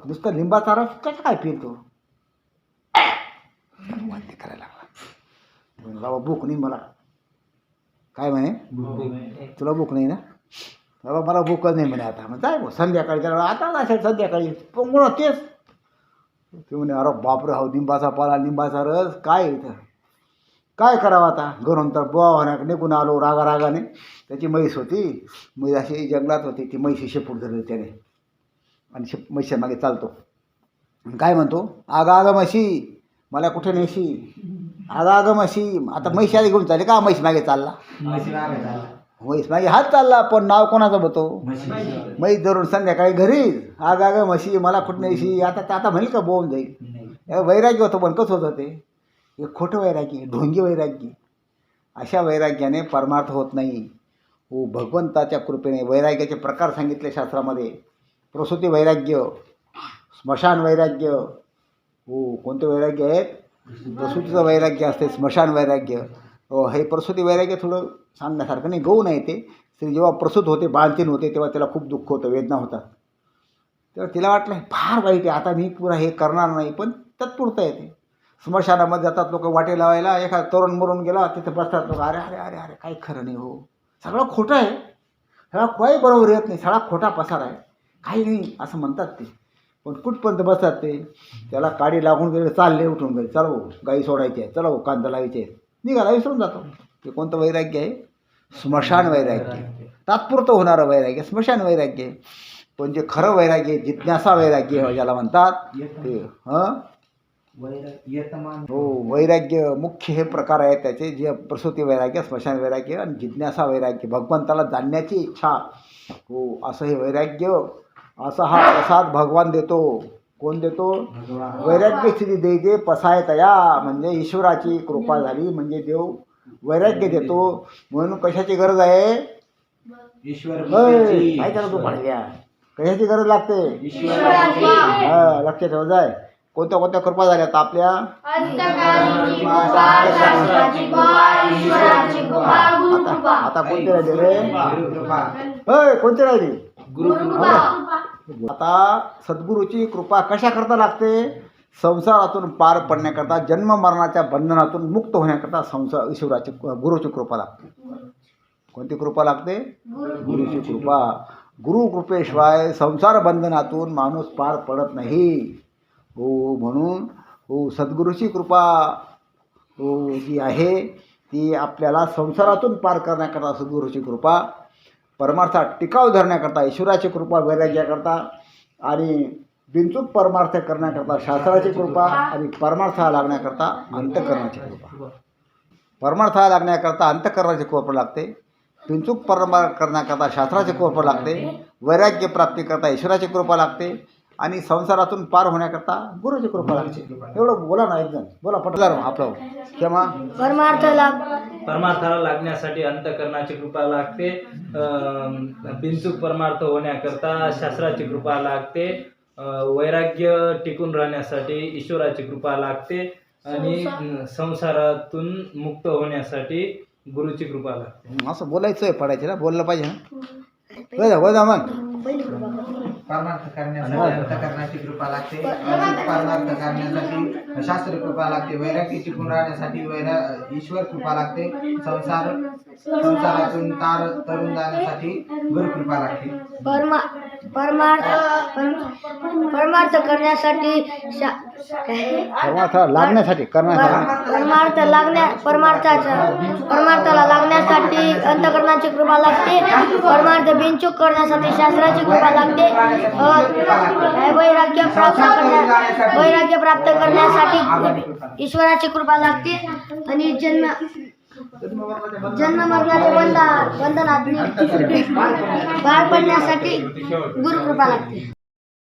नुसतं लिंबाचा रस कसं काय पितो वांती करायला लागला. बाबा भूक नाही मला. काय म्हणे तुला भूक नाही ना. बाबा मला भूकच नाही म्हणे. आता मग जाय संध्याकाळी त्याला आता असेल संध्याकाळी पण तेच ते म्हणे अरे बापरे हा लिंबाचा पाला लिंबाचा रस काय इथं काय करावं आता. घरून तर बुवा होण्या निघून आलो रागाने. त्याची म्हैस होती. म्हैस अशी जंगलात होती. ती म्हैशी शेपूट धरली त्याने आणि म्हैशी मागे चालतो. काय म्हणतो आगा म्हशी मला कुठे नेशी. आगा म्हशी. आता म्हैशी आधी घेऊन चालले का म्हैस मागे चालला. म्हैस मागे हात चालला पण नाव कोणाचं होतो म्हैस धरून संध्याकाळी घरी आगा म्हशी मला कुठे नेशी. आता म्हणेल का बोवून जाईल. वैराग्य होतं पण कसं होतं ते एक खोटं वैराग्य ढोंगी वैराग्य. अशा वैराग्याने परमार्थ होत नाही. हो भगवंताच्या कृपेने वैराग्याचे प्रकार सांगितले शास्त्रामध्ये. प्रसूती वैराग्य स्मशान वैराग्य. हो कोणते वैराग्य आहेत. प्रसूतीचं वैराग्य असते स्मशान वैराग्य. हे प्रसूती वैराग्य थोडं सांगण्यासारखं नाही. गहू नाही ते. स्त्री जेव्हा प्रसूत होते बाळंतीण होते तेव्हा त्याला खूप दुःख होतं वेदना होतात. तेव्हा तिला वाटलं फार वाईट आहे आता मी पुन्हा हे करणार नाही पण तत्पुरतं येते. स्मशानामध्ये जातात लोक वाटे लावायला. एखादा तरुण मरून गेला तिथे बसतात लोक. अरे अरे अरे अरे काही खरं नाही हो सगळं खोटं आहे. सगळा काही बरोबर येत नाही. सगळा खोटा पसार आहे काही नाही असं म्हणतात ते. पण कुठपर्यंत बसतात ते. त्याला काडी लागून गेले चालले उठून गेले. चला भाऊ गाई सोडायची आहे चला भाऊ कांदा लावायचे आहे निघाला विसरून जातो. ते कोणतं वैराग्य आहे स्मशान वैराग्य. तात्पुरतं होणारं वैराग्य स्मशान वैराग्य. पण जे खरं वैराग्य जिज्ञासा वैराग्य ज्याला म्हणतात ते हो वैराग्य मुख्य हे प्रकार आहेत त्याचे. जे प्रसूती वैराग्य स्मशान वैराग्य आणि जिज्ञासा वैराग्य भगवंताला जाणण्याची इच्छा. हो असं हे वैराग्य. असा हा प्रसाद भगवान देतो. कोण देतो वैराग्य स्थिती देजे पसाय तया. म्हणजे ईश्वराची कृपा झाली म्हणजे देव वैराग्य देतो. म्हणून कशाची गरज आहे काय करा तू पाहिल्या कशाची गरज लागते लक्ष ठेव जाय. कोणत्या कोणत्या कृपा झाल्या आता आपल्या आता कोणती राहिली रे कोणती राहिली आता सद्गुरूची कृपा कशा करता लागते संसारातून पार पडण्याकरता जन्म मरणाच्या बंधनातून मुक्त होण्याकरता ईश्वराची गुरुची कृपा लागते. कोणती कृपा लागते गुरुची कृपा. गुरु कृपेशिवाय संसार बंधनातून माणूस पार पडत नाही. हो म्हणून हो सद्गुरूची कृपा हो जी आहे ती आपल्याला संसारातून पार करण्याकरता सद्गुरूची कृपा. परमार्थात टिकाव धरण्याकरता ईश्वराची कृपा वैराग्याकरता आणि बिनचूक परमार्थ करण्याकरता शास्त्राची कृपा आणि परमार्थाला लागण्याकरता अंतःकरणाची कृपा. परमार्थाला लागण्याकरता अंतःकरणाची कृपा लागते. बिनचूक परमार्थ करण्याकरता शास्त्राची कृपा लागते. वैराग्य प्राप्तीकरता ईश्वराची कृपा लागते आणि संसारातून पार होण्याकरता गुरुची कृपा लागते. एवढं बोला ना एकदम बोला पटला आपलं केव्हा परमार्थाला लागण्यासाठी अंतःकरणाची कृपा लागते. बिनचूक परमार्थ होण्याकरता शास्त्राची कृपा लागते. वैराग्य टिकून राहण्यासाठी ईश्वराची कृपा लागते आणि संसारातून मुक्त होण्यासाठी गुरुची कृपा लागते. असं बोलायचं आहे पडायचं ना बोललं पाहिजे ना मग. परमार्थ करण्यासाठी अंतःकरणाची कृपा लागते. परमार्थ करण्यासाठी शास्त्र कृपा लागते. वैराग्य टिकून राहण्यासाठी ईश्वर कृपा लागते. संसारातून तरुण जाण्यासाठी गुरु कृपा लागते. परमार्थ करण्यासाठी लागण्यासाठी परमार्थाला लागण्यासाठी अंतःकरणाची कृपा लागते. परमार्थ बिनचूक करण्यासाठी शास्त्राची कृपा लागते. वैराग्य प्राप्त करण्यासाठी ईश्वराची कृपा लागते आणि जन्म मरणाचे बंधनात पार पडण्यासाठी गुरु कृपा लागते.